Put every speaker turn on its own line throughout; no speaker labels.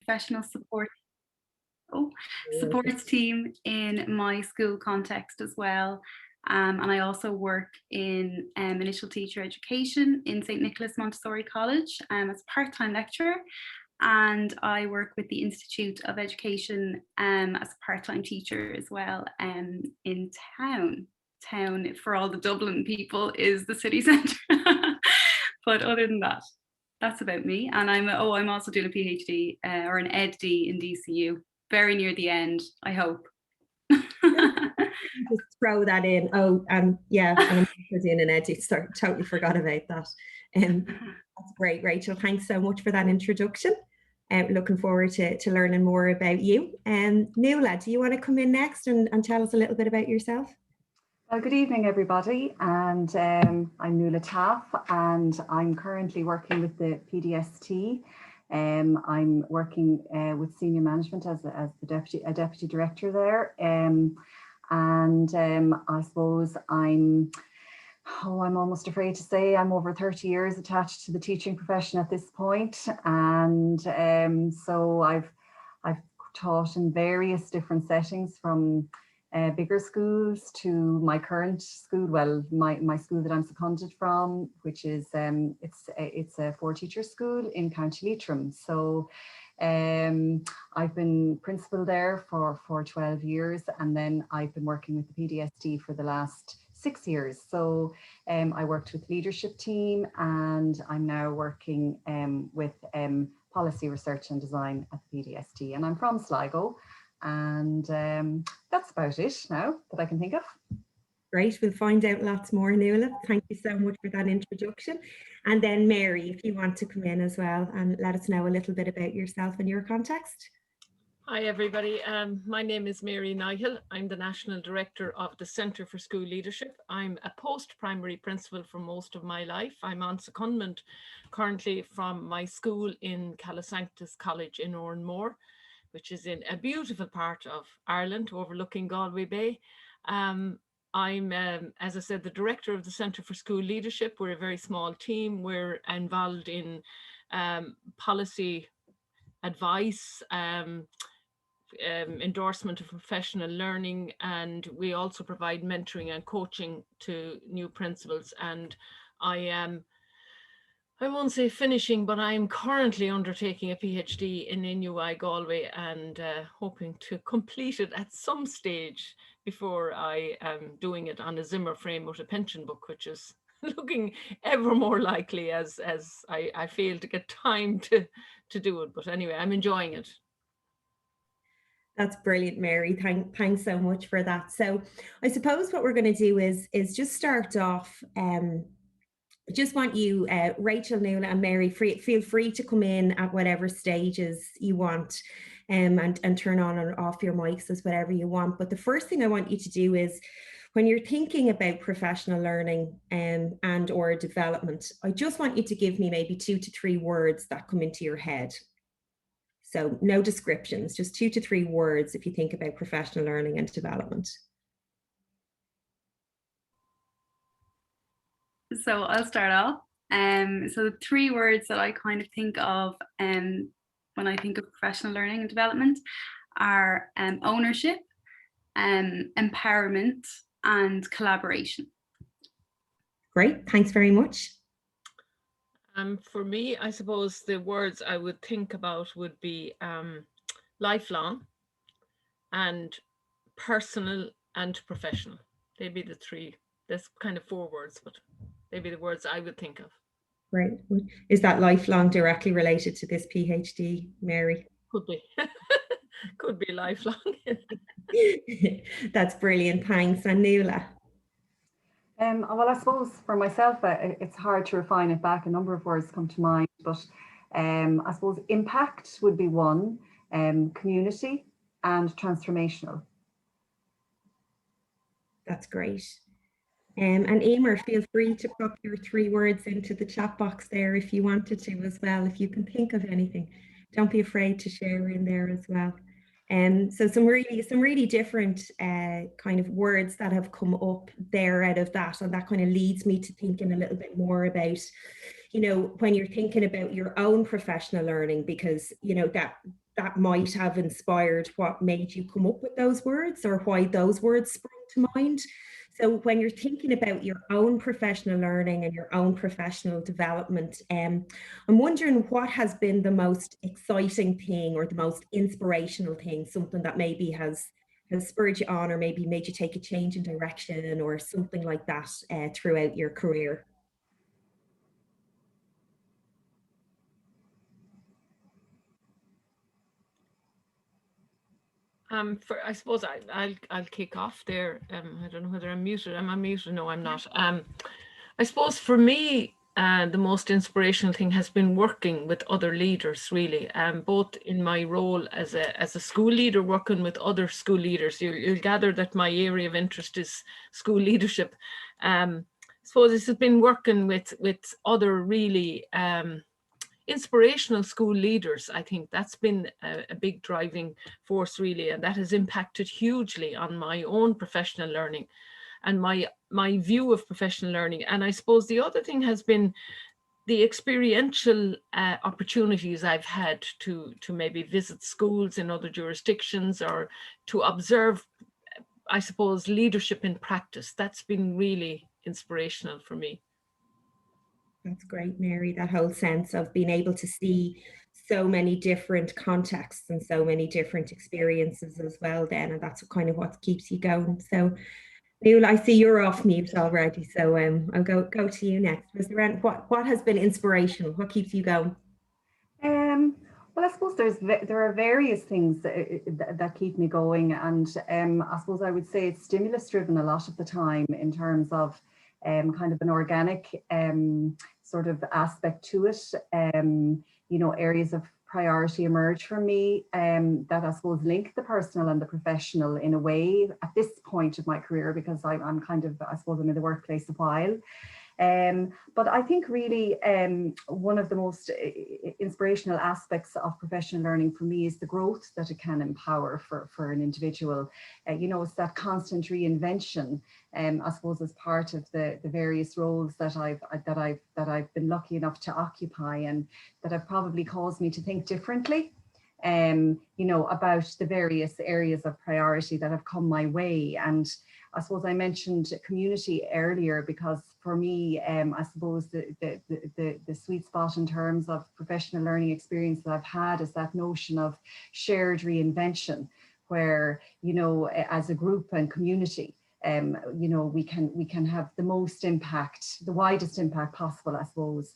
professional supports team in my school context as well. And I also work in initial teacher education in St. Nicholas Montessori College as a part-time lecturer. And I work with the Institute of Education as a part-time teacher as well in town. Town, for all the Dublin people, is the city centre. But other than that, that's about me. And I'm also doing a PhD or an EdD in DCU. Very near the end, I hope.
Just throw that in. Oh, yeah, and I'm doing an EdD. Sorry, totally forgot about that. That's great, Rachel. Thanks so much for that introduction. Looking forward to learning more about you. Nuala, do you want to come in next and tell us a little bit about yourself?
Well, good evening, everybody. And I'm Nuala Taff, and I'm currently working with the PDST. I'm working with senior management as a deputy director there. I suppose I'm almost afraid to say I'm over 30 years attached to the teaching profession at this point. And so I've taught in various different settings, from bigger schools to my current school, well, my school that I'm seconded from, which is it's a 4-teacher school in County Leitrim. So I've been principal there for 12 years, and then I've been working with the PDSD for the last 6 years. So I worked with leadership team, and I'm now working with policy research and design at the PDSD, and I'm from Sligo. And that's about it now that I can think of.
Great, we'll find out lots more, Nuala. Thank you so much for that introduction. And then Mary, if you want to come in as well and let us know a little bit about yourself and your context.
Hi everybody, my name is Mary Nigel. I'm the National Director of the Centre for School Leadership. I'm a post-primary principal for most of my life. I'm on secondment currently from my school in Calasanctus College in Oranmore, which is in a beautiful part of Ireland overlooking Galway Bay. I'm, as I said, the director of the Centre for School Leadership. We're a very small team. We're involved in policy advice, endorsement of professional learning, and we also provide mentoring and coaching to new principals. And I won't say finishing, but I'm currently undertaking a PhD in NUI Galway, and hoping to complete it at some stage before I am doing it on a Zimmer frame with a pension book, which is looking ever more likely as I fail to get time to do it. But anyway, I'm enjoying it.
That's brilliant, Mary. Thanks so much for that. So I suppose what we're going to do is just start off. I just want you, Rachel, Nuala and Mary, feel free to come in at whatever stages you want, and turn on or off your mics as whatever you want. But the first thing I want you to do is, when you're thinking about professional learning and or development, I just want you to give me maybe 2 to 3 words that come into your head. So no descriptions, just 2 to 3 words if you think about professional learning and development.
So I'll start off. So the 3 words that I kind of think of when I think of professional learning and development are ownership, empowerment, and collaboration.
Great, thanks very much.
For me, I suppose the words I would think about would be lifelong and personal and professional. They'd be the 3. There's kind of 4 words, but they'd be the words I would think of.
Great. Is that lifelong directly related to this PhD, Mary?
Could be. Could be lifelong.
That's brilliant. Thanks. And Nuala?
Well, I suppose for myself, it's hard to refine it back. A number of words come to mind, but I suppose impact would be one, community, and transformational.
That's great. And Emer, feel free to pop your 3 words into the chat box there if you wanted to as well, if you can think of anything. Don't be afraid to share in there as well. So some really different kind of words that have come up there out of that, and that kind of leads me to thinking a little bit more about, you know, when you're thinking about your own professional learning, because, you know, that that might have inspired what made you come up with those words, or why those words sprung to mind. So when you're thinking about your own professional learning and your own professional development, I'm wondering what has been the most exciting thing or the most inspirational thing, something that maybe has spurred you on, or maybe made you take a change in direction or something like that throughout your career.
I suppose I'll kick off there. I don't know whether I'm muted. Am I muted? No, I'm not. I suppose for me, the most inspirational thing has been working with other leaders, really, both in my role as a school leader, working with other school leaders. You'll gather that my area of interest is school leadership. I suppose this has been working with other really inspirational school leaders. I think that's been a big driving force, really, and that has impacted hugely on my own professional learning and my view of professional learning. And I suppose the other thing has been the experiential opportunities I've had to maybe visit schools in other jurisdictions, or to observe, I suppose, leadership in practice. That's been really inspirational for me.
That's great, Mary, that whole sense of being able to see so many different contexts and so many different experiences as well then, and that's kind of what keeps you going. So Nuala, I see you're off mute already, so I'll go to you next. Was there what has been inspirational? What keeps you going?
Well, I suppose there are various things that keep me going, and I suppose I would say it's stimulus driven a lot of the time, in terms of kind of an organic sort of aspect to it. You know, areas of priority emerge for me that I suppose link the personal and the professional in a way at this point of my career, because I'm kind of, I suppose I'm in the workplace a while. But I think really one of the most inspirational aspects of professional learning for me is the growth that it can empower for an individual. You know, it's that constant reinvention, I suppose, as part of the various roles that I've been lucky enough to occupy, and that have probably caused me to think differently. You know, about the various areas of priority that have come my way. And I suppose I mentioned community earlier, because for me, I suppose the sweet spot in terms of professional learning experience that I've had is that notion of shared reinvention, where, you know, as a group and community, you know, we can have the most impact, the widest impact possible, I suppose.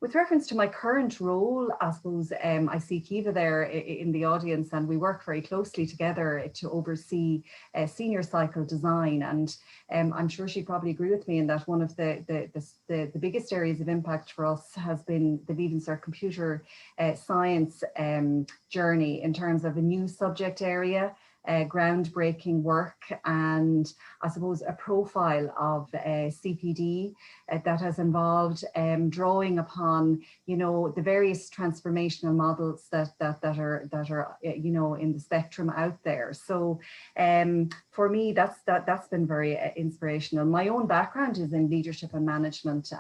With reference to my current role, I suppose I see Kiva there in the audience, and we work very closely together to oversee senior cycle design. And I'm sure she'd probably agree with me in that one of the biggest areas of impact for us has been the Leaving Cert Computer Science journey, in terms of a new subject area, groundbreaking work, and I suppose a profile of CPD that has involved drawing upon, you know, the various transformational models that are you know, in the spectrum out there. So for me, that's been very inspirational. My own background is in leadership and management,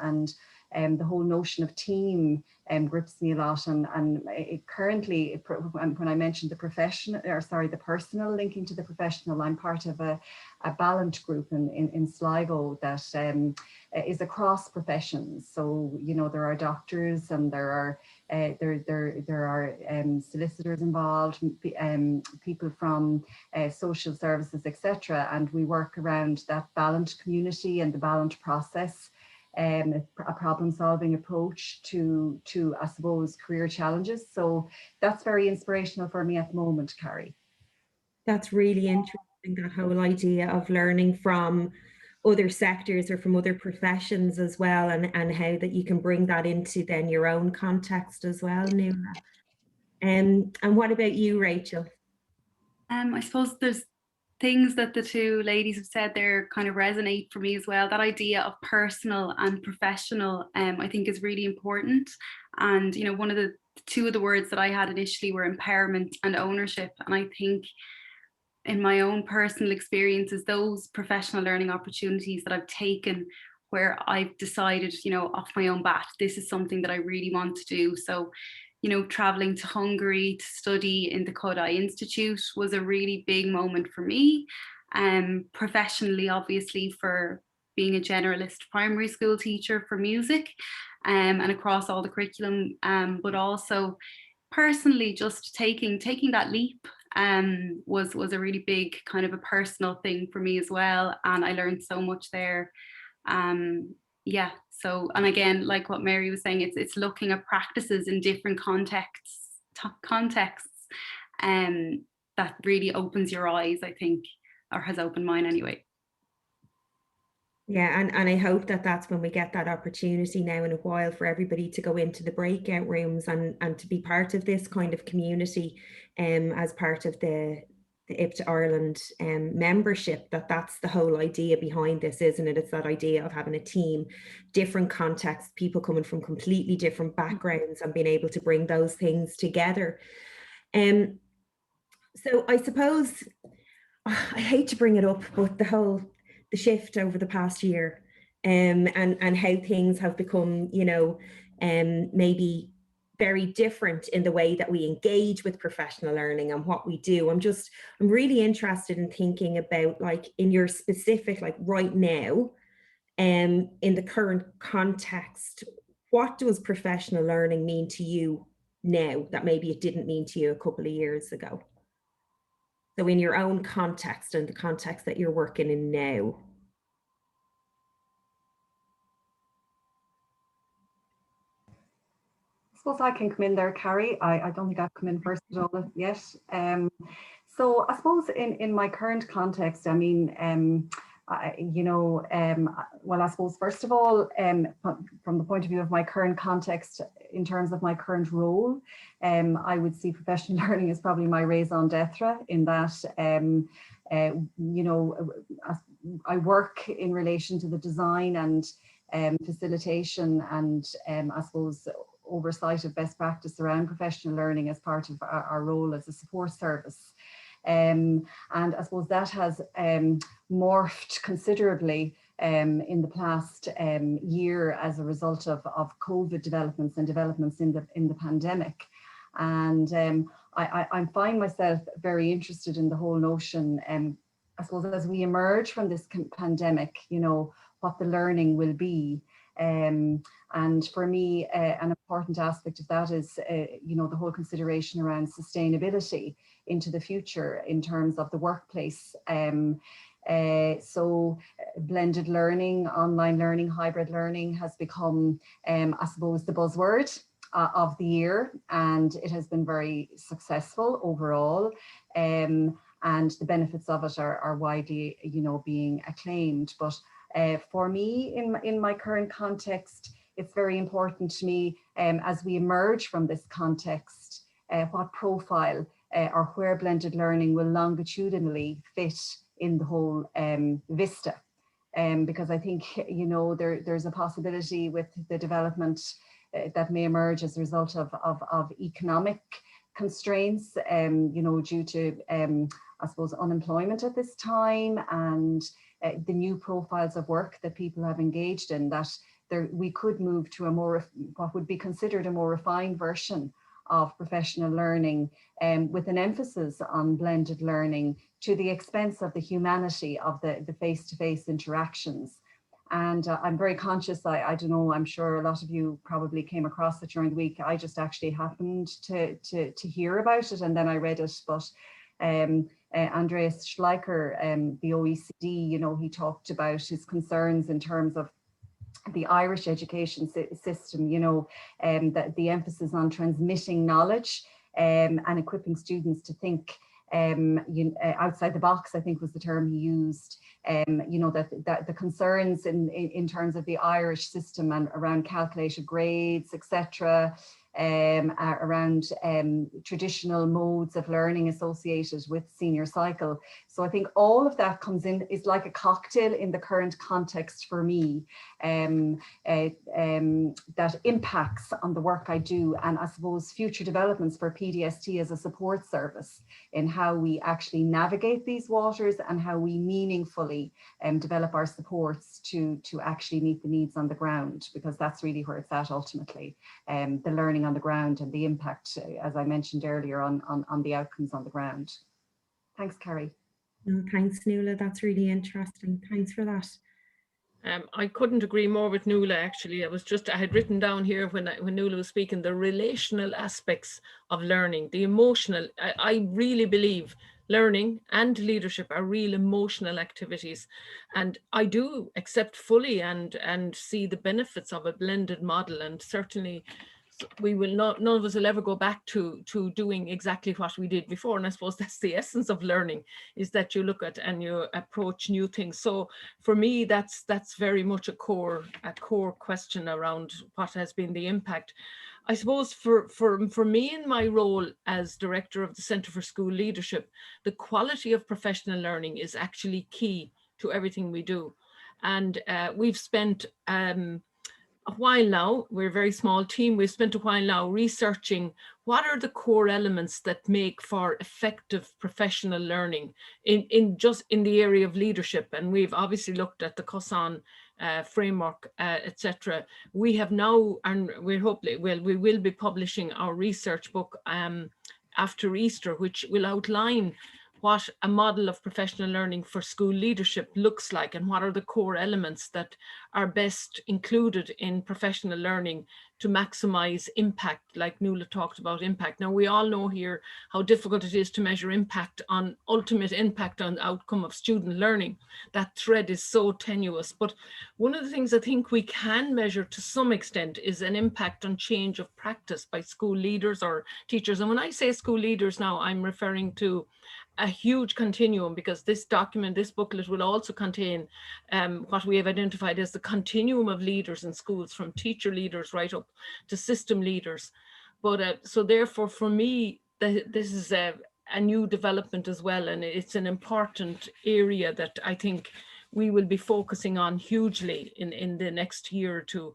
and the whole notion of team grips me a lot. And it currently, when I mentioned the personal linking to the professional, I'm part of a Ballant group in Sligo that is across professions. So, you know, there are doctors, and there are solicitors involved, people from social services, etc. And we work around that Ballant community and the Ballant process. A problem-solving approach to I suppose career challenges. So that's very inspirational for me at the moment, Carrie.
That's really interesting, that whole idea of learning from other sectors or from other professions as well, and how that you can bring that into then your own context as well, Nuala. And what about you, Rachel?
I suppose there's things that the two ladies have said there kind of resonate for me as well. That idea of personal and professional, I think, is really important. And, you know, two of the words that I had initially were empowerment and ownership. And I think in my own personal experiences, those professional learning opportunities that I've taken, where I've decided, you know, off my own bat, this is something that I really want to do. So, you know, traveling to Hungary to study in the Kodai Institute was a really big moment for me. Professionally, obviously, for being a generalist primary school teacher for music, and across all the curriculum, but also personally just taking that leap was a really big kind of a personal thing for me as well, and I learned so much there. Yeah, so, and again, like what Mary was saying, it's looking at practices in different contexts that really opens your eyes, I think, or has opened mine anyway.
Yeah, and I hope that that's when we get that opportunity now in a while for everybody to go into the breakout rooms and to be part of this kind of community as part of the IPDA Ireland membership, that's the whole idea behind this, isn't it? It's that idea of having a team, different contexts, people coming from completely different backgrounds and being able to bring those things together. So I suppose, I hate to bring it up, but the shift over the past year and how things have become, you know, maybe very different in the way that we engage with professional learning and what we do. I'm really interested in thinking about, like, in your specific, like right now, in the current context, what does professional learning mean to you now that maybe it didn't mean to you a couple of years ago? So in your own context and the context that you're working in now.
I suppose I can come in there, Carrie. I don't think I've come in first at all yet. So I suppose in my current context, I mean, well, I suppose first of all, from the point of view of my current context, in terms of my current role, I would see professional learning as probably my raison d'etre, in that, you know, I work in relation to the design and facilitation and I suppose oversight of best practice around professional learning as part of our role as a support service. And I suppose that has morphed considerably in the past year as a result of COVID developments and developments in the pandemic. And I find myself very interested in the whole notion, I suppose, as we emerge from this pandemic, you know, what the learning will be. And for me, an important aspect of that is, you know, the whole consideration around sustainability into the future in terms of the workplace. So blended learning, online learning, hybrid learning has become, I suppose, the buzzword of the year, and it has been very successful overall. And the benefits of it are widely, you know, being acclaimed. But for me, in my current context, it's very important to me, as we emerge from this context, what profile or where blended learning will longitudinally fit in the whole vista. Because I think, you know, there's a possibility with the development that may emerge as a result of economic constraints, you know, due to, I suppose, unemployment at this time, and the new profiles of work that people have engaged in, that we could move to a more, what would be considered a more refined version of professional learning, with an emphasis on blended learning to the expense of the humanity of the face-to-face interactions. And I'm very conscious, I don't know, I'm sure a lot of you probably came across it during the week. I just actually happened to hear about it, and then I read it. But Andreas Schleicher, the OECD, you know, he talked about his concerns in terms of the Irish education system, you know, that the emphasis on transmitting knowledge and equipping students to think outside the box, I think was the term he used. You know, that the concerns in terms of the Irish system and around calculated grades, etc., around traditional modes of learning associated with senior cycle. So I think all of that comes in, is like a cocktail in the current context for me, that impacts on the work I do, and I suppose future developments for PDST as a support service in how we actually navigate these waters and how we meaningfully develop our supports to actually meet the needs on the ground, because that's really where it's at ultimately, the learning learning on the ground and the impact, as I mentioned earlier, on the outcomes on the ground. Thanks, Kerry.
No, thanks, Nuala. That's really interesting. Thanks for that.
I couldn't agree more with Nuala, actually. I had written down here when Nuala was speaking, the relational aspects of learning, the emotional. I really believe learning and leadership are real emotional activities. And I do accept fully and see the benefits of a blended model. And certainly none of us will ever go back to doing exactly what we did before. And I suppose that's the essence of learning, is that you look at and you approach new things. So for me, that's very much a core question around what has been the impact. I suppose for me in my role as director of the Centre for School Leadership, the quality of professional learning is actually key to everything we do. And we've spent a while now, we're a very small team, we've spent a while now researching what are the core elements that make for effective professional learning in the area of leadership. And we've obviously looked at the COSAN framework, etc. We have now, and we will be publishing our research book after Easter, which will outline what a model of professional learning for school leadership looks like, and what are the core elements that are best included in professional learning to maximize impact, like Nuala talked about impact. Now, we all know here how difficult it is to measure ultimate impact on the outcome of student learning. That thread is so tenuous. But one of the things I think we can measure to some extent is an impact on change of practice by school leaders or teachers. And when I say school leaders now, I'm referring to a huge continuum, because this booklet will also contain what we have identified as the continuum of leaders in schools, from teacher leaders right up to system leaders. But so therefore, for me, this is a new development as well, and it's an important area that I think we will be focusing on hugely in the next year or two.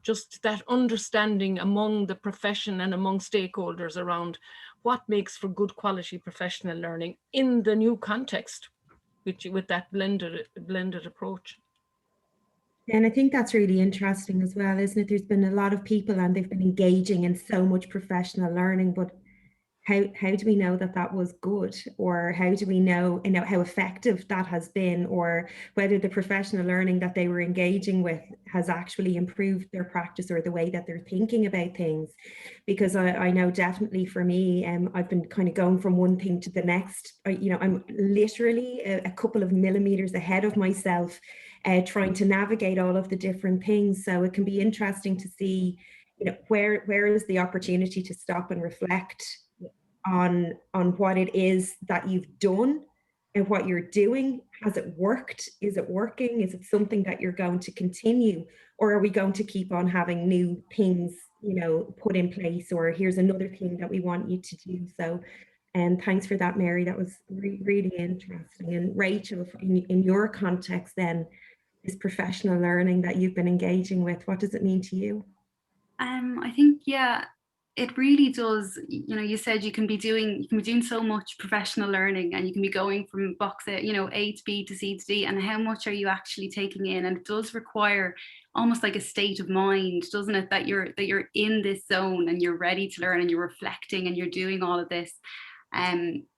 Just that understanding among the profession and among stakeholders around what makes for good quality professional learning in the new context, with that blended approach.
And I think that's really interesting as well, isn't it? There's been a lot of people and they've been engaging in so much professional learning, but how do we know that that was good, or how do we know how effective that has been, or whether the professional learning that they were engaging with has actually improved their practice or the way that they're thinking about things? Because I know definitely for me, I've been kind of going from one thing to the next. I'm literally a couple of millimeters ahead of myself, trying to navigate all of the different things. So it can be interesting to see, where is the opportunity to stop and reflect on what it is that you've done and what you're doing. Has it worked? Is it working? Is it something that you're going to continue, or are we going to keep on having new things, put in place, or here's another thing that we want you to do? So, and thanks for that, Mary. That was really interesting. And Rachel, in your context, then, this professional learning that you've been engaging with, what does it mean to you?
I think, it really does. You said you can be doing so much professional learning, and you can be going from box A to B to C to D, and how much are you actually taking in? And it does require almost like a state of mind, doesn't it, that you're in this zone and you're ready to learn and you're reflecting and you're doing all of this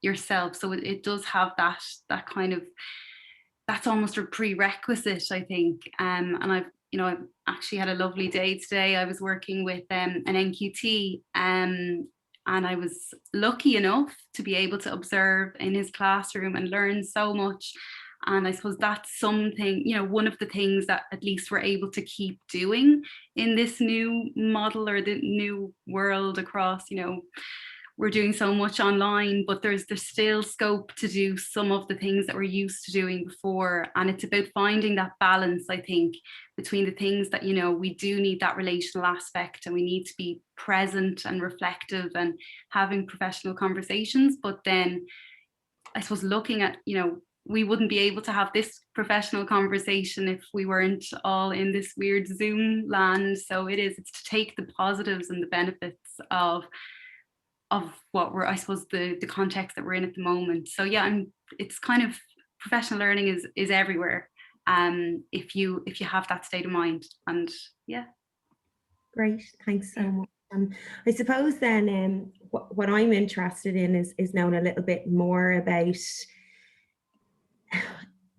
yourself. So it does have that kind of, that's almost a prerequisite, I think. And I've actually had a lovely day today. I was working with an NQT, and I was lucky enough to be able to observe in his classroom and learn so much. And I suppose that's something, one of the things that at least we're able to keep doing in this new model or the new world across, we're doing so much online, but there's still scope to do some of the things that we're used to doing before. And it's about finding that balance, I think, between the things that, we do need that relational aspect, and we need to be present and reflective and having professional conversations. But then I suppose looking at, we wouldn't be able to have this professional conversation if we weren't all in this weird Zoom land. So it's to take the positives and the benefits of what we're, I suppose, the context that we're in at the moment. So it's kind of, professional learning is everywhere, if you have that state of mind. And
Great, thanks so much. I suppose then what I'm interested in is knowing a little bit more about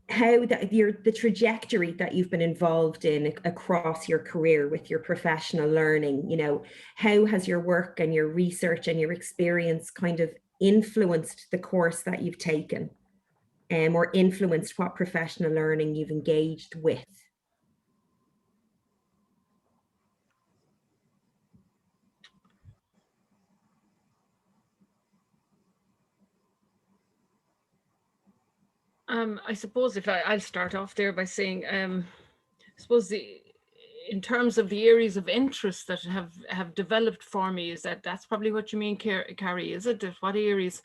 how the trajectory that you've been involved in across your career with your professional learning. You know, how has your work and your research and your experience kind of influenced the course that you've taken, or influenced what professional learning you've engaged with?
I suppose I'll start off there by saying, I suppose in terms of the areas of interest that have developed for me, is that's probably what you mean, Carrie, is it? What areas?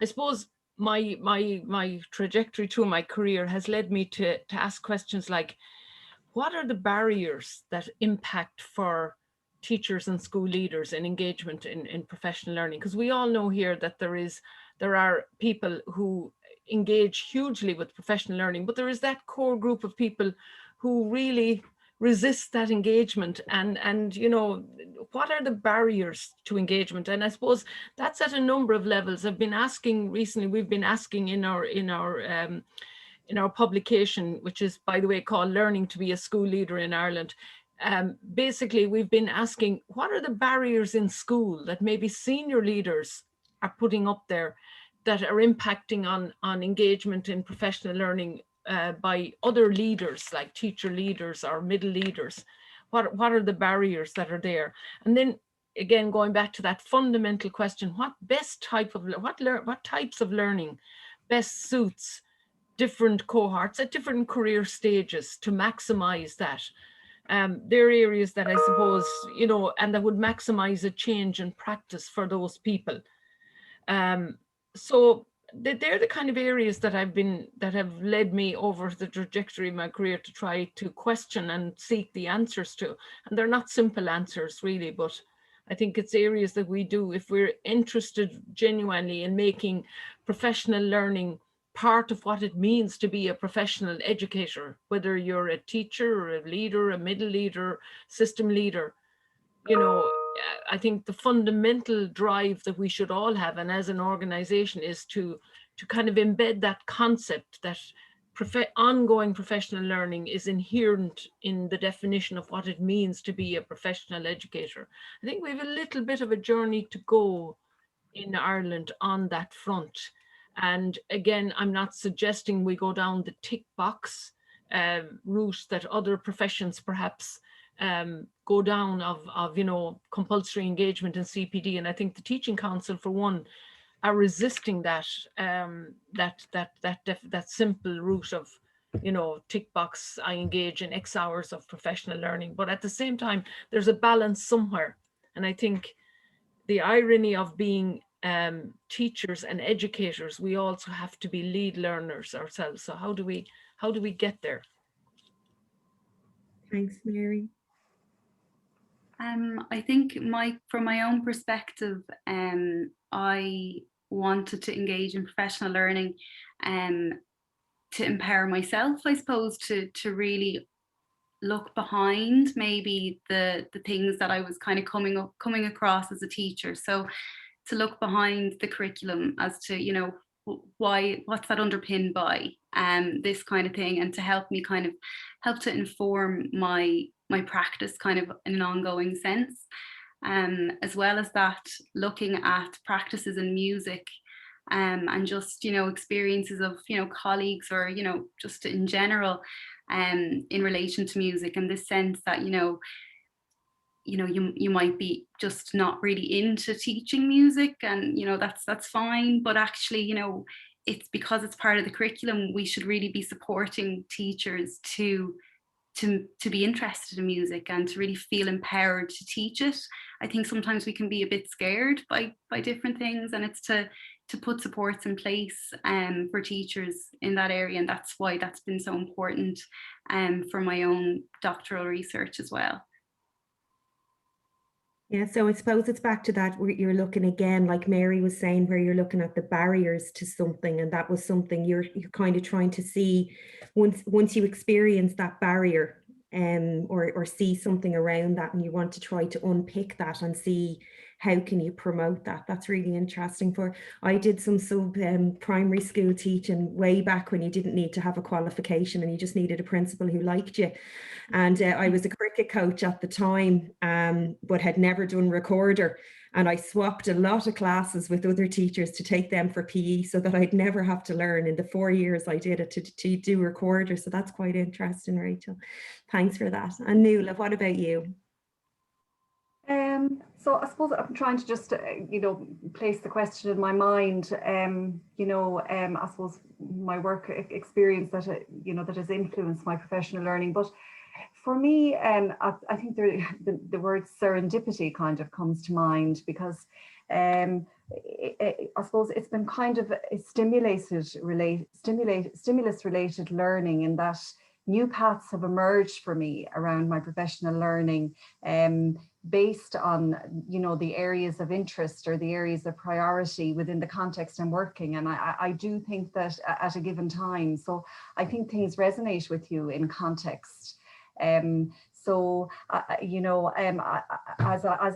I suppose my trajectory through my career has led me to ask questions like, what are the barriers that impact for teachers and school leaders in engagement in professional learning? Because we all know here that there are people who engage hugely with professional learning, but there is that core group of people who really resist that engagement. And you know, what are the barriers to engagement? And I suppose that's at a number of levels. I've been asking recently, we've been asking in our publication, which is, by the way, called Learning to be a School Leader in Ireland. Basically, we've been asking, what are the barriers in school that maybe senior leaders are putting up there that are impacting on engagement in professional learning by other leaders, like teacher leaders or middle leaders? What are the barriers that are there? And then again, going back to that fundamental question, what types of learning best suits different cohorts at different career stages to maximize that? There are areas that I suppose, you know, and that would maximize a change in practice for those people. So they're the kind of areas that have led me over the trajectory of my career to try to question and seek the answers to. And they're not simple answers really, but I think it's areas that we do, if we're interested genuinely in making professional learning part of what it means to be a professional educator, whether you're a teacher or a leader, a middle leader, system leader. You know, I think the fundamental drive that we should all have, and as an organization, is to kind of embed that concept that ongoing professional learning is inherent in the definition of what it means to be a professional educator. I think we have a little bit of a journey to go in Ireland on that front. And again, I'm not suggesting we go down the tick box route that other professions perhaps go down of you know, compulsory engagement in CPD. And I think the Teaching Council, for one, are resisting that that simple route of, you know, tick box, I engage in X hours of professional learning. But at the same time, there's a balance somewhere. And I think the irony of being teachers and educators, we also have to be lead learners ourselves. So how do we get there?
Thanks, Mary.
I think from my own perspective, I wanted to engage in professional learning to empower myself, I suppose, to really look behind maybe the things that I was kind of coming across as a teacher. So to look behind the curriculum as to, you know, what's that underpinned by, this kind of thing, and to help to inform my practice kind of in an ongoing sense. As well as that, looking at practices in music, and just, you know, experiences of, you know, colleagues, or, you know, just in general, in relation to music, and this sense that, you know, you might be just not really into teaching music, and, you know, that's fine, but actually, you know, it's because it's part of the curriculum, we should really be supporting teachers to be interested in music and to really feel empowered to teach it. I think sometimes we can be a bit scared by different things, and it's to put supports in place for teachers in that area, and that's why that's been so important for my own doctoral research as well.
Yeah, so I suppose it's back to that where you're looking again, like Mary was saying, where you're looking at the barriers to something, and that was something you're kind of trying to see once you experience that barrier, or see something around that, and you want to try to unpick that and see how can you promote that. That's really interesting. I did some primary school teaching way back when you didn't need to have a qualification and you just needed a principal who liked you. And I was a cricket coach at the time, but had never done recorder. And I swapped a lot of classes with other teachers to take them for PE so that I'd never have to learn in the 4 years I did it to do recorder. So that's quite interesting, Rachel. Thanks for that. And Nuala, what about you?
So I suppose I'm trying to just, place the question in my mind. I suppose my work experience that has influenced my professional learning. But for me, I think the word serendipity kind of comes to mind, because I suppose it's been kind of a stimulus-related learning, in that new paths have emerged for me around my professional learning, based on, the areas of interest or the areas of priority within the context I'm working. And I do think that at a given time, so I think things resonate with you in context. So, as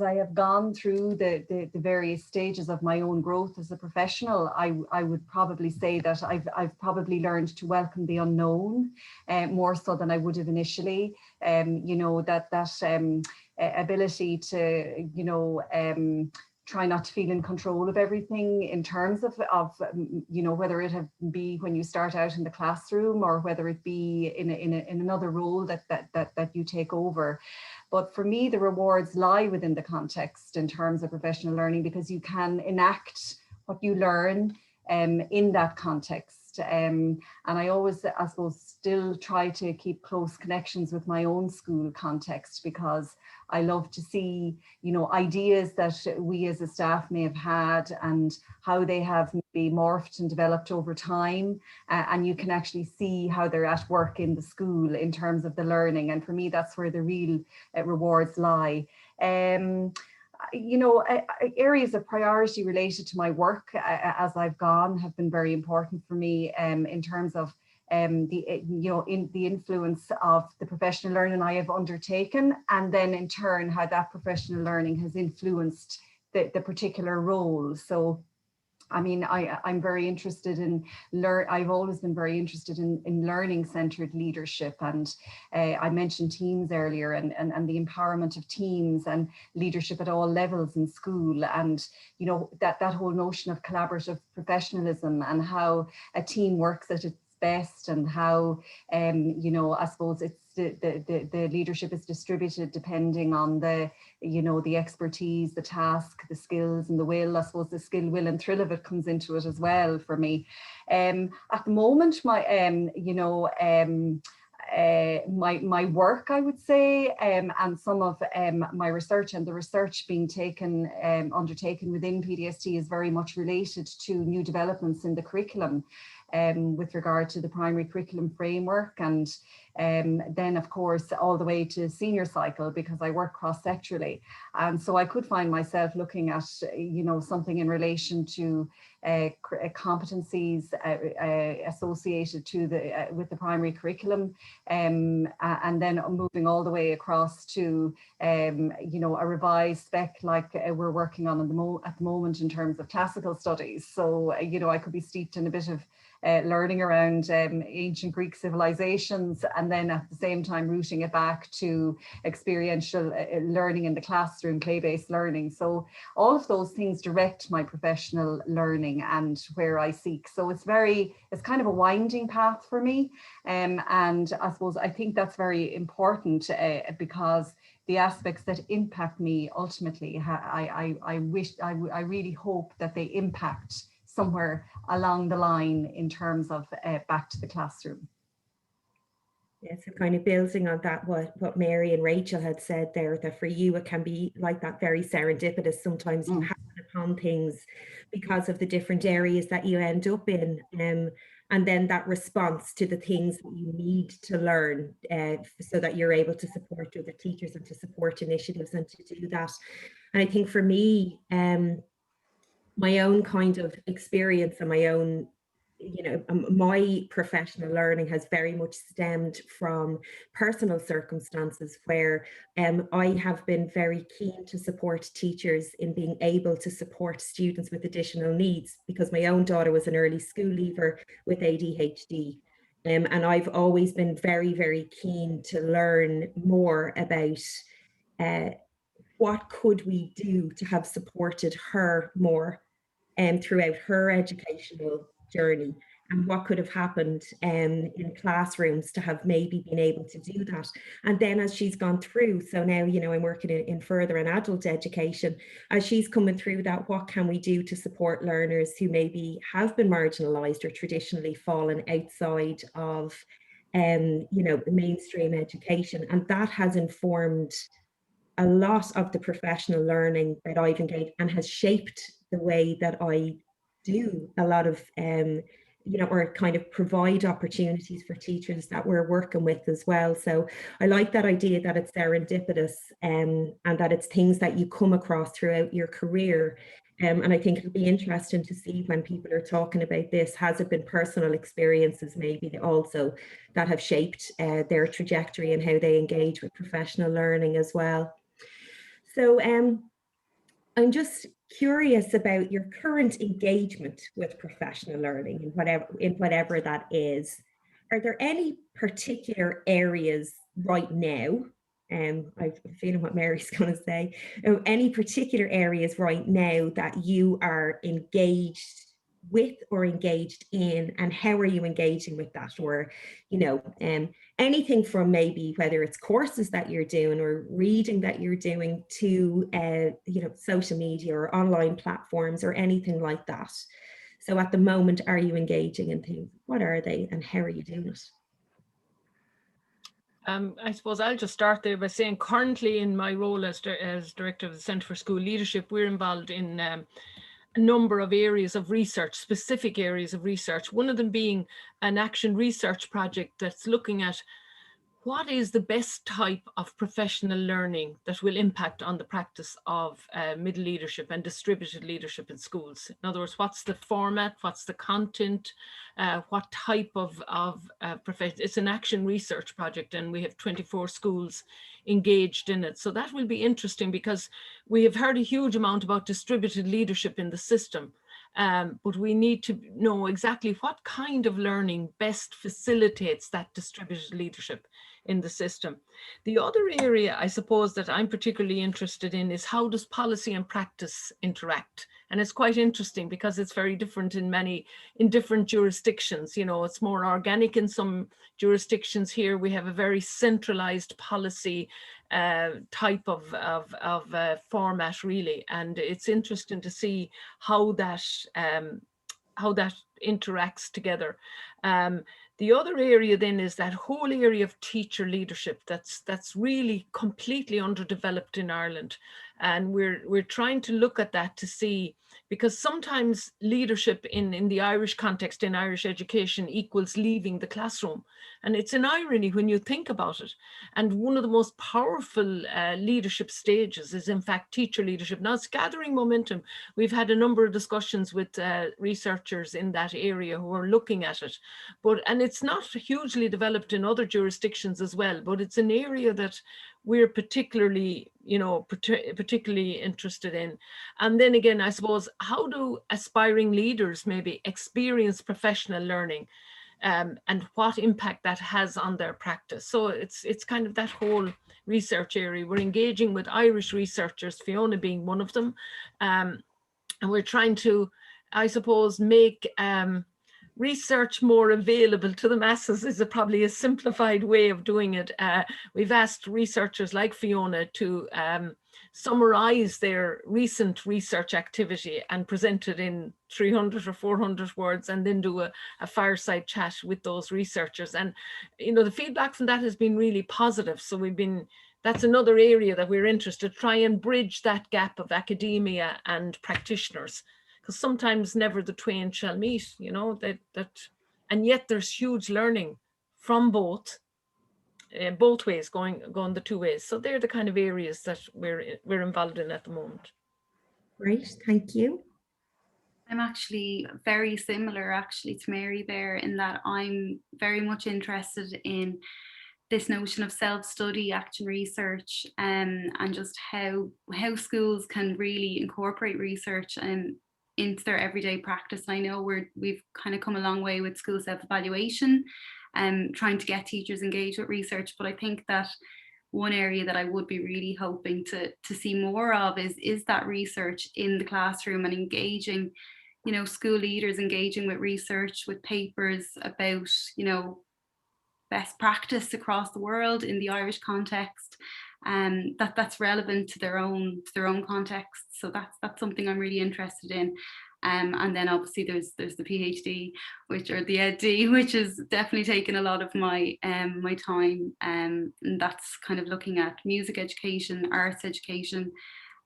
I have gone through the various stages of my own growth as a professional, I would probably say that I've probably learned to welcome the unknown, more so than I would have initially. Ability to, try not to feel in control of everything, in terms of whether it be when you start out in the classroom, or whether it be in another role that you take over. But for me, the rewards lie within the context in terms of professional learning, because you can enact what you learn in that context. And I always, I suppose, still try to keep close connections with my own school context, because I love to see, ideas that we as a staff may have had, and how they have maybe morphed and developed over time. And you can actually see how they're at work in the school in terms of the learning. And for me, that's where the real rewards lie. Areas of priority related to my work as I've gone have been very important for me, in terms of the influence of the professional learning I have undertaken, and then in turn how that professional learning has influenced the particular role. So I mean, I'm very interested in I've always been very interested in learning-centered leadership, and I mentioned teams earlier, and the empowerment of teams and leadership at all levels in school, and that whole notion of collaborative professionalism, and how a team works at its best, and how I suppose it's the leadership is distributed depending on the expertise, the task, the skills, and the will. I suppose the skill, will, and thrill of it comes into it as well for me. At the moment, my my work, I would say, and some of my research, and the research being undertaken within PDST, is very much related to new developments in the curriculum, with regard to the primary curriculum framework, and then of course all the way to senior cycle, because I work cross-sectorally. And so I could find myself looking at something in relation to competencies associated to with the primary curriculum, and then moving all the way across to a revised spec like we're working on at the moment in terms of classical studies. So I could be steeped in a bit of learning around ancient Greek civilizations, and then at the same time rooting it back to experiential learning in the classroom, play-based learning. So all of those things direct my professional learning and where I seek. So it's kind of a winding path for me, and I think that's very important, because the aspects that impact me ultimately, I really hope that they impact somewhere along the line in terms of back to the classroom.
Yeah, so kind of building on that, what Mary and Rachel had said there, that for you it can be like that, very serendipitous. Sometimes you happen upon things because of the different areas that you end up in, and then that response to the things that you need to learn, so that you're able to support other teachers and to support initiatives and to do that. And I think for me, my own kind of experience and my own you know, my professional learning has very much stemmed from personal circumstances where I have been very keen to support teachers in being able to support students with additional needs, because my own daughter was an early school leaver with ADHD. And I've always been very, very keen to learn more about what could we do to have supported her more throughout her educational journey, and what could have happened in classrooms to have maybe been able to do that. And then as she's gone through, so now, you know, I'm working in further and adult education, as she's coming through that, what can we do to support learners who maybe have been marginalized or traditionally fallen outside of you know, the mainstream education. And that has informed a lot of the professional learning that I've engaged, and has shaped the way that I do a lot of, you know, or kind of provide opportunities for teachers that we're working with as well. So I like that idea that it's serendipitous, and that it's things that you come across throughout your career. And I think it'll be interesting to see when people are talking about this, has it been personal experiences maybe that also that have shaped their trajectory and how they engage with professional learning as well. So I'm just curious about your current engagement with professional learning, in whatever that is. Are there any particular areas right now? I'm feeling what Mary's going to say. Any particular areas right now that you are engaged with or engaged in, and how are you engaging with that? Or, you know, anything from maybe whether it's courses that you're doing or reading that you're doing to, you know, social media or online platforms or anything like that. So at the moment, are you engaging in things? What are they and how are you doing it?
I suppose I'll just start there by saying currently in my role as Director of the Centre for School Leadership, we're involved in a number of areas of research, specific areas of research, one of them being an action research project that's looking at what is the best type of professional learning that will impact on the practice of middle leadership and distributed leadership in schools. In other words, what's the format, what's the content, what type of profession. It's an action research project, and we have 24 schools engaged in it. So that will be interesting, because we have heard a huge amount about distributed leadership in the system. But we need to know exactly what kind of learning best facilitates that distributed leadership in the system. The other area, I suppose, that I'm particularly interested in is how does policy and practice interact? And it's quite interesting because it's very different in different jurisdictions. You know, it's more organic in some jurisdictions. Here we have a very centralized policy type of format, really, and it's interesting to see how that interacts together. The other area then is that whole area of teacher leadership that's really completely underdeveloped in Ireland, and we're trying to look at that to see, because sometimes leadership in the Irish context, in Irish education, equals leaving the classroom. And it's an irony when you think about it. And one of the most powerful leadership stages is, in fact, teacher leadership. Now it's gathering momentum. We've had a number of discussions with researchers in that area who are looking at it. And it's not hugely developed in other jurisdictions as well, but it's an area that we're particularly, you know, particularly interested in. And then again, I suppose, how do aspiring leaders maybe experience professional learning, and what impact that has on their practice? So it's kind of that whole research area. We're engaging with Irish researchers, Fiona being one of them, and we're trying to, I suppose, make research more available to the masses is probably a simplified way of doing it. We've asked researchers like Fiona to summarize their recent research activity and present it in 300 or 400 words, and then do a fireside chat with those researchers. And, you know, the feedback from that has been really positive. So that's another area that we're interested to try and bridge that gap of academia and practitioners, because sometimes never the twain shall meet, you know, and yet there's huge learning from both ways, going the two ways. So they're the kind of areas that we're involved in at the moment.
Great, thank you.
I'm actually very similar actually to Mary there, in that I'm very much interested in this notion of self-study, action research, and just how schools can really incorporate research into their everyday practice. I know we've kind of come a long way with school self-evaluation and trying to get teachers engaged with research, but I think that one area that I would be really hoping to see more of is that research in the classroom, and engaging, you know, school leaders engaging with research, with papers about, you know, best practice across the world in the Irish context, that's relevant to their own context. So that's something I'm really interested in. And then obviously there's the PhD, or the EdD, which is definitely taken a lot of my my time, and that's kind of looking at music education, arts education,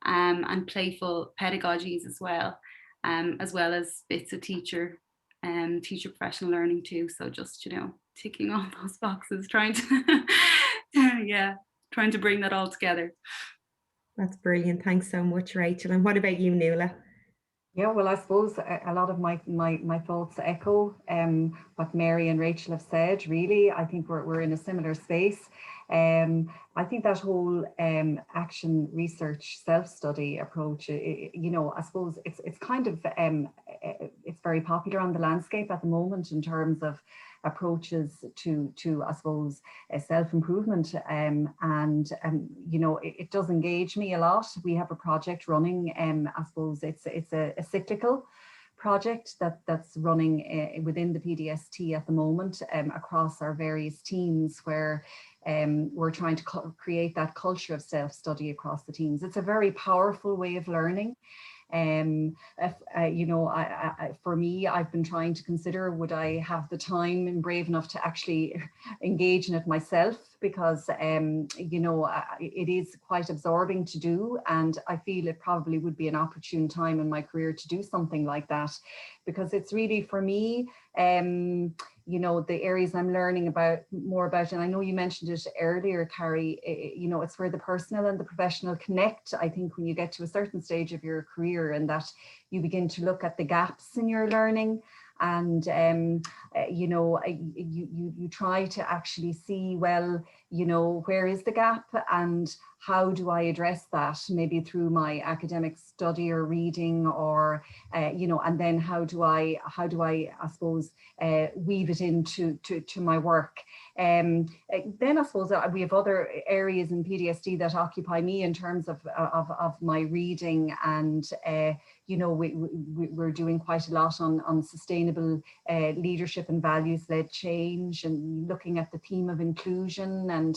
and playful pedagogies as well as bits of teacher professional learning too. So just, you know, ticking all those boxes, trying to yeah, trying to bring that all together.
That's brilliant. Thanks so much, Rachel. And what about you, Nuala?
Yeah, well, I suppose a lot of my thoughts echo what Mary and Rachel have said. Really, I think we're in a similar space. I think that whole action research self-study approach, you know, I suppose it's kind of it's very popular on the landscape at the moment in terms of approaches to I suppose self-improvement, and you know, it does engage me a lot. We have a project running, I suppose it's a cyclical project that's running within the PDST at the moment, across our various teams, where we're trying to create that culture of self-study across the teams. It's a very powerful way of learning. You know, for me, I've been trying to consider, would I have the time and brave enough to actually engage in it myself, because you know, it is quite absorbing to do, and I feel it probably would be an opportune time in my career to do something like that, because it's really, for me, you know, the areas I'm learning more about, and I know you mentioned it earlier, Carrie, you know, it's where the personal and the professional connect. I think when you get to a certain stage of your career, and that you begin to look at the gaps in your learning, and you know, you try to actually see, well, you know, where is the gap, and how do I address that, maybe through my academic study or reading, or you know, and then how do I suppose weave it into my work. Then I suppose we have other areas in PDSD that occupy me in terms of my reading, and you know, we're doing quite a lot on sustainable leadership and values-led change, and looking at the theme of inclusion, and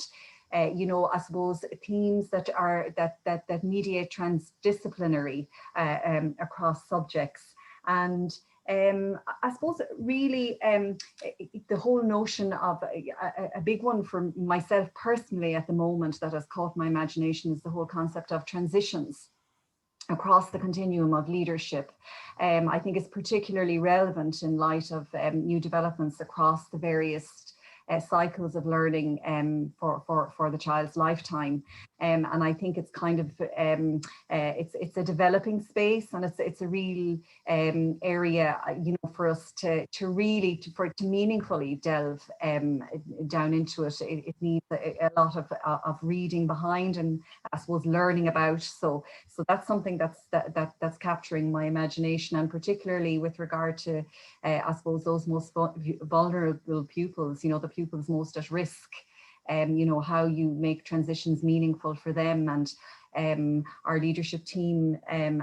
you know, I suppose themes that mediate transdisciplinary across subjects. And I suppose really the whole notion of a big one for myself personally at the moment that has caught my imagination is the whole concept of transitions across the continuum of leadership. I think it's particularly relevant in light of new developments across the various cycles of learning for the child's lifetime, and I think it's kind of it's a developing space, and it's a real area, you know, for us to really meaningfully delve down into it. It needs a lot of reading behind, and I suppose learning about. So that's something that's capturing my imagination, and particularly with regard to I suppose those most vulnerable pupils, you know, the pupils most at risk, you know, how you make transitions meaningful for them. And our leadership team and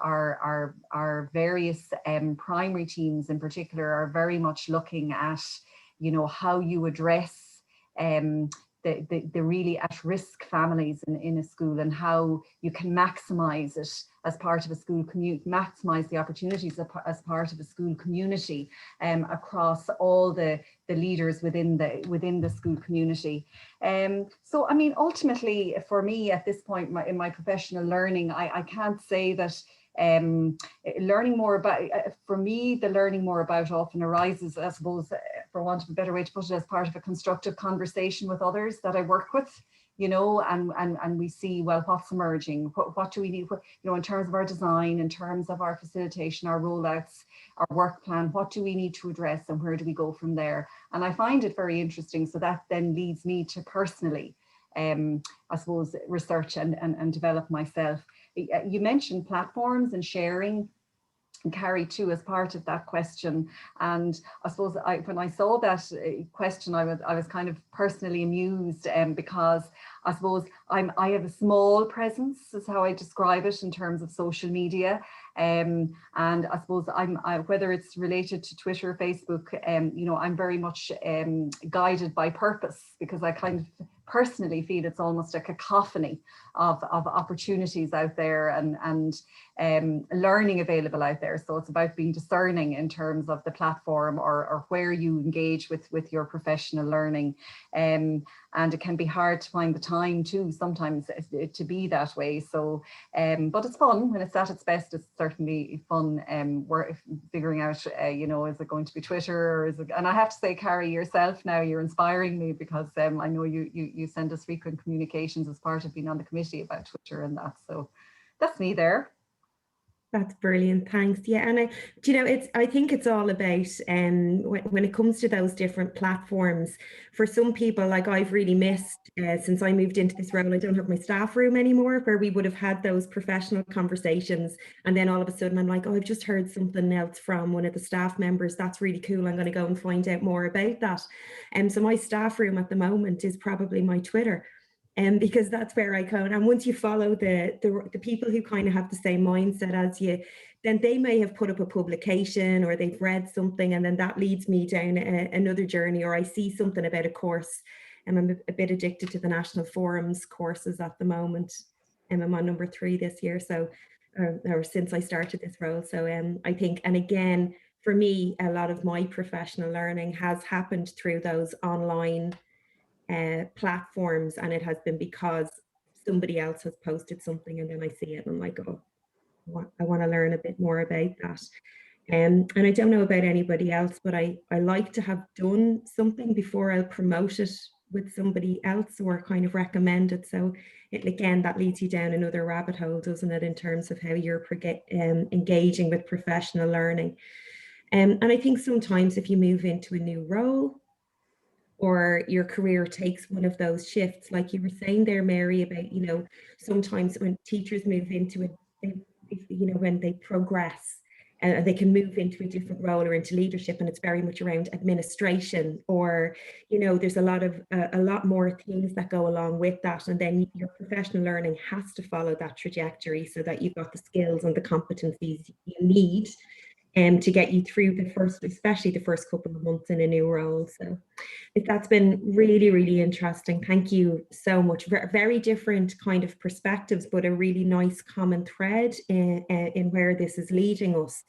our various primary teams in particular are very much looking at, you know, how you address the really at-risk families in a school, and how you can maximize it as part of a school community, maximize the opportunities as part of a school community across all the leaders within the school community. So I mean, ultimately for me at this point in my professional learning, I can't say that learning more about, for me, the learning more about often arises, I suppose, for want of a better way to put it, as part of a constructive conversation with others that I work with. you know, and we see, well, what's emerging, what do we need, you know, in terms of our design, in terms of our facilitation, our rollouts, our work plan, what do we need to address and where do we go from there? And I find it very interesting. So that then leads me to personally, I suppose, research and develop myself. You mentioned platforms and sharing, and Carrie too, as part of that question. And I suppose when I saw that question, I was kind of personally amused, because I suppose I have a small presence, is how I describe it, in terms of social media. And I suppose whether it's related to Twitter or Facebook, you know, I'm very much guided by purpose, because I kind of personally feel it's almost a cacophony of opportunities out there and learning available out there. So it's about being discerning in terms of the platform or where you engage with your professional learning. And it can be hard to find the time too, sometimes, to be that way. So, but it's fun when it's at its best. It's certainly fun. We're figuring out, you know, is it going to be Twitter, or is it? And I have to say, Carrie, yourself now, you're inspiring me, because I know you send us frequent communications as part of being on the committee about Twitter and that. So that's me there.
That's brilliant. Thanks. Yeah, and I think it's all about when it comes to those different platforms. For some people, like I've really missed since I moved into this role, I don't have my staff room anymore, where we would have had those professional conversations, and then all of a sudden I'm like, oh, I've just heard something else from one of the staff members. That's really cool. I'm going to go and find out more about that. And so my staff room at the moment is probably my Twitter. Because that's where I go. And once you follow the people who kind of have the same mindset as you, then they may have put up a publication or they've read something, and then that leads me down another journey, or I see something about a course. And I'm a bit addicted to the National Forums courses at the moment. And I'm on number 3 this year, so or since I started this role. So I think, and again, for me, a lot of my professional learning has happened through those online platforms, and it has been because somebody else has posted something, and then I see it and I'm like, oh, I want to learn a bit more about that. And I don't know about anybody else, but I like to have done something before I'll promote it with somebody else or kind of recommend it. So again, that leads you down another rabbit hole, doesn't it, in terms of how you're engaging with professional learning. And I think sometimes if you move into a new role, or your career takes one of those shifts, like you were saying there, Mary, about, you know, sometimes when teachers move into it, you know, when they progress, and they can move into a different role or into leadership, and it's very much around administration, or, you know, there's a lot more things that go along with that, and then your professional learning has to follow that trajectory so that you've got the skills and the competencies you need to get you through especially the first couple of months in a new role. So that's been really, really interesting. Thank you so much. Very different kind of perspectives, but a really nice common thread in where this is leading us.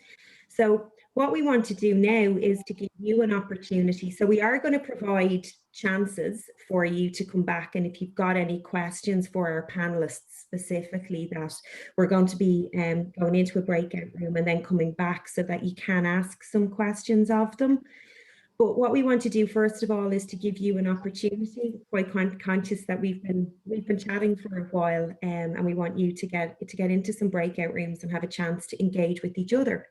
So what we want to do now is to give you an opportunity. So we are going to provide chances for you to come back, and if you've got any questions for our panelists specifically, that we're going to be going into a breakout room and then coming back so that you can ask some questions of them. But what we want to do first of all is to give you an opportunity, quite conscious that we've been chatting for a while, and we want you to get into some breakout rooms and have a chance to engage with each other.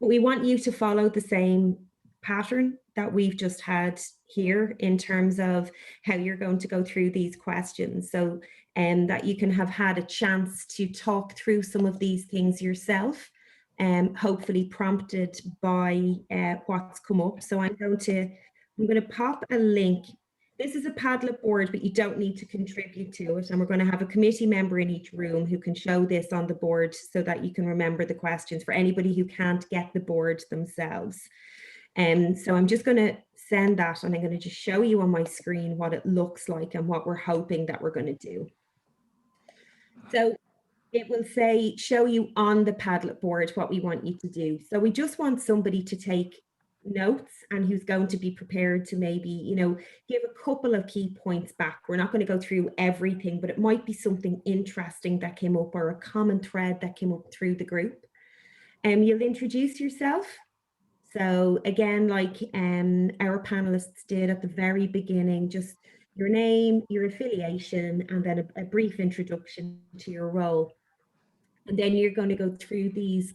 But we want you to follow the same pattern that we've just had here in terms of how you're going to go through these questions, so that you can have had a chance to talk through some of these things yourself, hopefully prompted by what's come up. So I'm going to pop a link. This is a Padlet board, but you don't need to contribute to it. And we're going to have a committee member in each room who can show this on the board so that you can remember the questions for anybody who can't get the board themselves. So I'm just going to send that, and I'm going to just show you on my screen what it looks like and what we're hoping that we're going to do. So it will say, show you on the Padlet board what we want you to do. So we just want somebody to take notes and who's going to be prepared to maybe, you know, give a couple of key points back. We're not going to go through everything, but it might be something interesting that came up or a common thread that came up through the group. You'll introduce yourself. So again, like our panelists did at the very beginning, just your name, your affiliation, and then a brief introduction to your role. And then you're going to go through these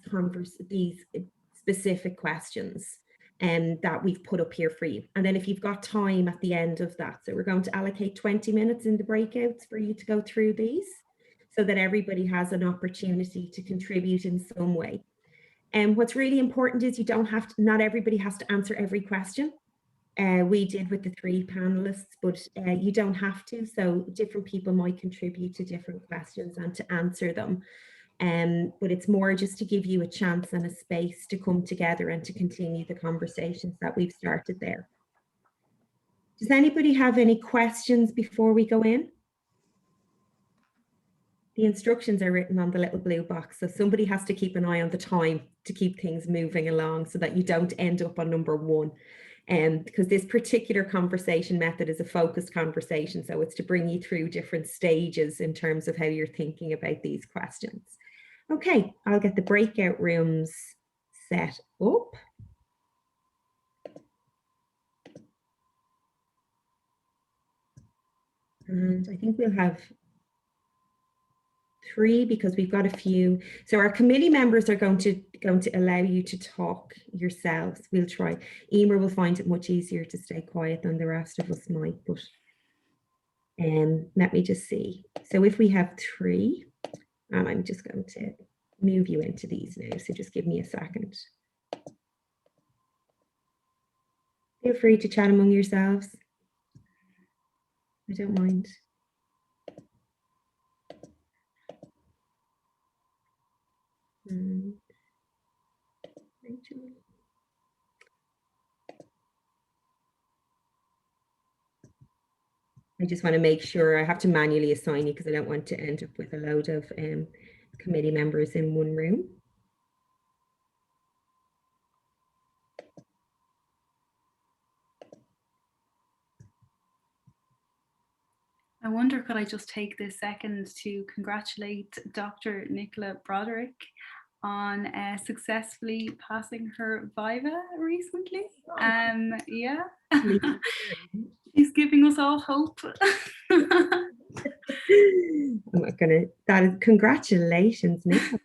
specific questions that we've put up here for you. And then if you've got time at the end of that, so we're going to allocate 20 minutes in the breakouts for you to go through these so that everybody has an opportunity to contribute in some way. And what's really important is you don't have to, not everybody has to answer every question. We did with the 3 panelists, but you don't have to. So different people might contribute to different questions and to answer them. But it's more just to give you a chance and a space to come together and to continue the conversations that we've started there. Does anybody have any questions before we go in? The instructions are written on the little blue box, so somebody has to keep an eye on the time to keep things moving along so that you don't end up on number 1. Because this particular conversation method is a focused conversation, so it's to bring you through different stages in terms of how you're thinking about these questions. Okay, I'll get the breakout rooms set up. And I think we'll have 3 because we've got a few. So our committee members are going to allow you to talk yourselves. We'll try. Emer will find it much easier to stay quiet than the rest of us might, but let me just see. So if we have 3, and I'm just going to move you into these now, so just give me a second. Feel free to chat among yourselves. I don't mind. Rachel. I just want to make sure I have to manually assign you because I don't want to end up with a load of committee members in one room.
I wonder, could I just take this second to congratulate Dr. Nicola Broderick on successfully passing her Viva recently. Yeah, she's giving us all hope.
I'm not gonna, that is, congratulations, Nicola.